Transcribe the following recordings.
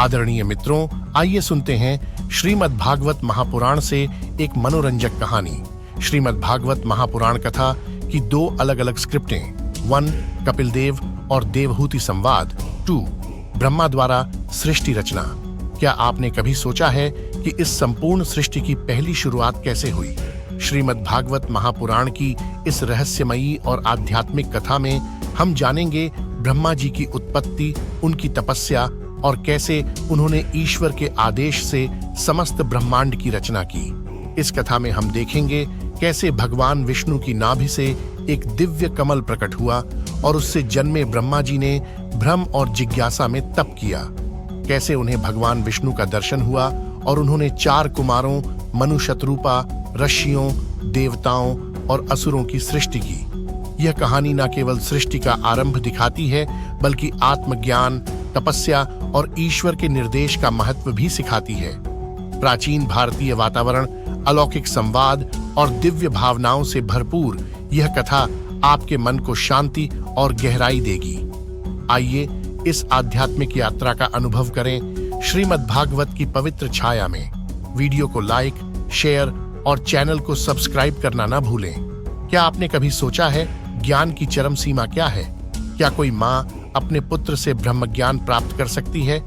आदरणीय मित्रों, आइए सुनते हैं श्रीमद् भागवत महापुराण से एक मनोरंजक कहानी। श्रीमद् भागवत महापुराण कथा की दो अलग अलग स्क्रिप्टें, 1 कपिल देव और देवहूति संवाद, 2 ब्रह्मा द्वारा सृष्टि रचना। क्या आपने कभी सोचा है कि इस संपूर्ण सृष्टि की पहली शुरुआत कैसे हुई? श्रीमद् भागवत महापुराण की इस रहस्यमयी और आध्यात्मिक कथा में हम जानेंगे ब्रह्मा जी की उत्पत्ति, उनकी तपस्या और कैसे उन्होंने ईश्वर के आदेश से समस्त ब्रह्मांड की रचना की। इस कथा में हम देखेंगे कैसे भगवान विष्णु की नाभि से एक दिव्य कमल प्रकट हुआ और उससे जन्मे ब्रह्मा जी ने भ्रम और जिज्ञासा में तप किया। कैसे उन्हें भगवान विष्णु का दर्शन हुआ और उन्होंने 4 कुमारों मनु, शतरूपा, ऋषियों, देवताओं और असुरों की सृष्टि की। यह कहानी न केवल सृष्टि का आरंभ दिखाती है, बल्कि आत्मज्ञान, तपस्या और ईश्वर के निर्देश का महत्व भी सिखाती है। प्राचीन भारतीय वातावरण, अलौकिक संवाद और दिव्य भावनाओं से भरपूर यह कथा आपके मन को शांति और गहराई देगी। आइए इस आध्यात्मिक यात्रा का अनुभव करें श्रीमद् भागवत की पवित्र छाया में। वीडियो को लाइक, शेयर और चैनल को सब्सक्राइब करना ना भूलें। क्या आपने कभी सोचा है ज्ञान की चरम सीमा क्या है? क्या कोई माँ अपने पुत्र से ब्रह्म ज्ञान प्राप्त कर सकती है?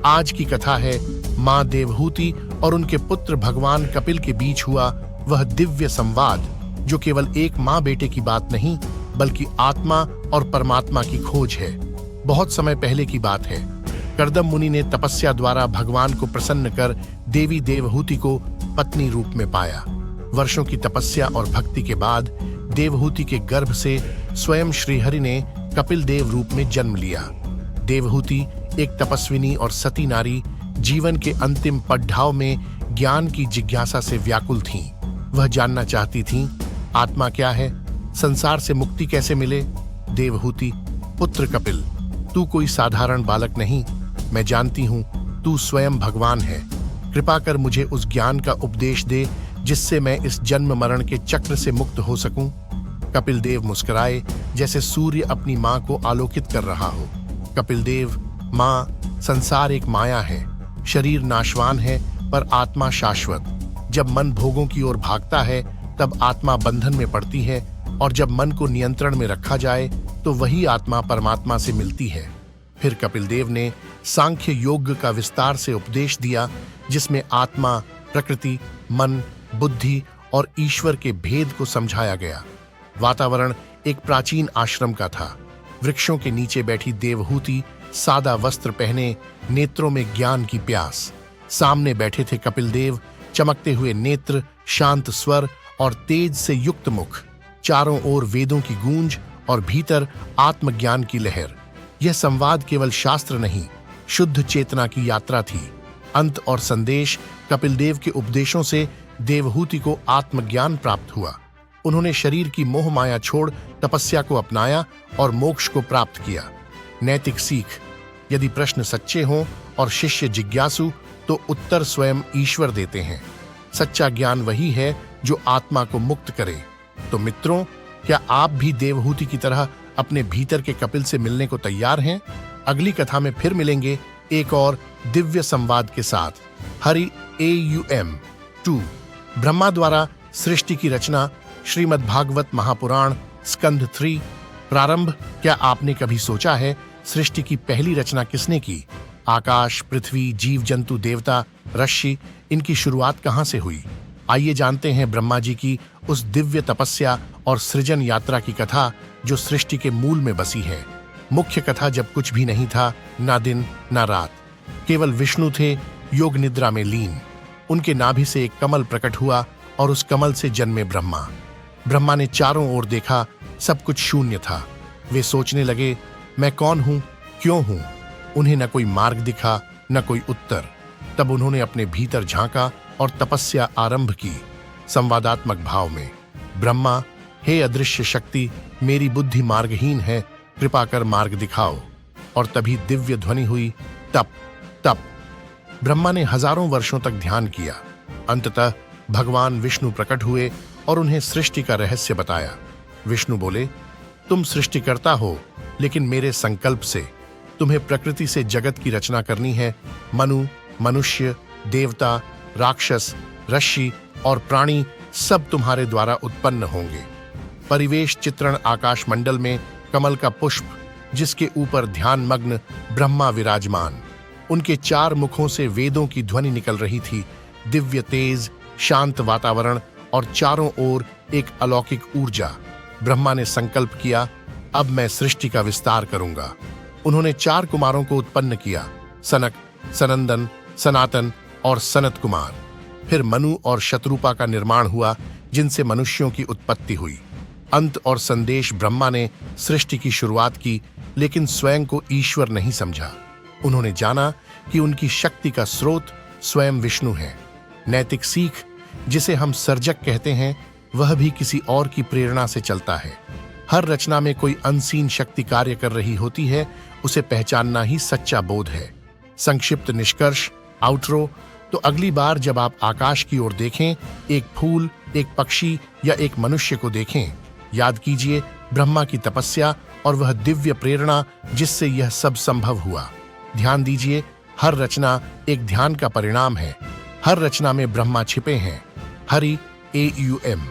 आज की कथा है माँ देवहूति और उनके पुत्र भगवान कपिल के बीच हुआ वह दिव्य संवाद, जो केवल एक माँ बेटे की बात नहीं, बल्कि आत्मा और परमात्मा की खोज है। बहुत समय पहले की बात है। कर्दम मुनि ने तपस्या द्वारा भगवान को प्रसन्न कर देवी देवहूति को पत्नी रूप में पाया। वर्षों की तपस्या और भक्ति के बाद देवहूति के गर्भ से स्वयं श्रीहरि ने कपिल देव रूप में जन्म लिया। देवहूति एक तपस्विनी और सती नारी, जीवन के अंतिम पड़ाव में ज्ञान की जिज्ञासा से व्याकुल थीं। वह जानना चाहती थीं, आत्मा क्या है, संसार से मुक्ति कैसे मिले। देवहूति: पुत्र कपिल, तू कोई साधारण बालक नहीं, मैं जानती हूँ तू स्वयं भगवान है। कृपा कर मुझे उस ज्ञान का उपदेश दे जिससे मैं इस जन्म मरण के चक्र से मुक्त हो सकूं। कपिल देव मुस्कुराए जैसे सूर्य अपनी माँ को आलोकित कर रहा हो। कपिल देव: माँ, संसार एक माया है। शरीर नाशवान है पर आत्मा शाश्वत। जब मन भोगों की ओर भागता है तब आत्मा बंधन में पड़ती है, और जब मन को नियंत्रण में रखा जाए तो वही आत्मा परमात्मा से मिलती है। फिर कपिल देव ने सांख्य योग का विस्तार से उपदेश दिया, जिसमें आत्मा, प्रकृति, मन, बुद्धि और ईश्वर के भेद को समझाया गया। वातावरण एक प्राचीन आश्रम का था। वृक्षों के नीचे बैठी देवहूति, सादा वस्त्र पहने, नेत्रों में ज्ञान की प्यास। सामने बैठे थे कपिल देव, चमकते हुए नेत्र, शांत स्वर और तेज से युक्त मुख। चारों ओर वेदों की गूंज और भीतर आत्मज्ञान की लहर। यह संवाद केवल शास्त्र नहीं, शुद्ध चेतना की यात्रा थी। अंत और संदेश: कपिल देव के उपदेशों से देवहूति को आत्मज्ञान प्राप्त हुआ। उन्होंने शरीर की मोह माया छोड़ तपस्या को अपनाया और मोक्ष को प्राप्त किया। नैतिक सीख: यदि प्रश्न सच्चे हों और शिष्य जिज्ञासु, तो उत्तर स्वयं ईश्वर देते हैं। सच्चा ज्ञान वही है जो आत्मा को मुक्त करे। तो मित्रों, क्या आप भी देवहूति की तरह अपने भीतर के कपिल से मिलने को तैयार हैं? अगली कथा में फिर मिलेंगे एक और दिव्य संवाद के साथ। हरि AUM 2 ब्रह्मा द्वारा सृष्टि की रचना, श्रीमद् भागवत महापुराण, स्कंध 3 प्रारंभ। क्या आपने कभी सोचा है सृष्टि की पहली रचना किसने की? आकाश, पृथ्वी, जीव जंतु, देवता, ऋषि, इनकी शुरुआत कहाँ से हुई? आइए जानते हैं ब्रह्मा जी की उस दिव्य तपस्या और सृजन यात्रा की कथा जो सृष्टि के मूल में बसी है। मुख्य कथा जब कुछ भी नहीं था, ना दिन ना रात, केवल विष्णु थे योग निद्रा में लीन। उनके नाभि से एक कमल प्रकट हुआ और उस कमल से जन्मे ब्रह्मा। ब्रह्मा ने चारों ओर देखा, सब कुछ शून्य था। वे सोचने लगे, मैं कौन हूँ, क्यों हूँ? उन्हें न कोई मार्ग दिखा, न कोई उत्तर। तब उन्होंने अपने भीतर झांका और तपस्या आरंभ की, संवादात्मक भाव में। ब्रह्मा: हे अदृश्य शक्ति, मेरी बुद्धि मार्गहीन है, कृपा कर मार्ग दिखाओ। और तभी दिव्य ध्वनि हुई, तप तप। ब्रह्मा ने हजारों वर्षों तक ध्यान किया। अंततः भगवान विष्णु प्रकट हुए और उन्हें सृष्टि का रहस्य बताया। विष्णु बोले, तुम सृष्टिकर्ता हो, लेकिन मेरे संकल्प से। तुम्हें प्रकृति से जगत की रचना करनी है। मनु, मनुष्य, देवता, राक्षस, ऋषि और प्राणी सब तुम्हारे द्वारा उत्पन्न होंगे। परिवेश चित्रण आकाश मंडल में कमल का पुष्प, जिसके ऊपर ध्यान मग्न ब्रह्मा विराजमान। उनके 4 मुखों से वेदों की ध्वनि निकल रही थी। दिव्य तेज, शांत वातावरण और चारों ओर एक अलौकिक ऊर्जा। ब्रह्मा ने संकल्प किया, अब मैं सृष्टि का विस्तार करूंगा। उन्होंने 4 कुमारों को उत्पन्न किया, सनक, सनंदन, सनातन और सनत कुमार। फिर मनु और शत्रुपा का निर्माण हुआ, जिनसे मनुष्यों की उत्पत्ति हुई। अंत और संदेश ब्रह्मा ने सृष्टि की शुरुआत की, लेकिन स्वयं को ईश्वर नहीं समझा। उन्होंने जाना कि उनकी शक्ति का स्रोत स्वयं विष्णु है। नैतिक सीख, जिसे हम सर्जक कहते हैं, वह भी किसी और की प्रेरणा से चलता है। हर रचना में कोई अनसीन शक्ति कार्य कर रही होती है, उसे पहचानना ही सच्चा बोध है। संक्षिप्त निष्कर्ष, आउटरो। तो अगली बार जब आप आकाश की ओर देखें, एक फूल, एक पक्षी या एक मनुष्य को देखें, याद कीजिए ब्रह्मा की तपस्या और वह दिव्य प्रेरणा जिससे यह सब संभव हुआ। ध्यान दीजिए, हर रचना एक ध्यान का परिणाम है। हर रचना में ब्रह्मा छिपे हैं। हरि AUM।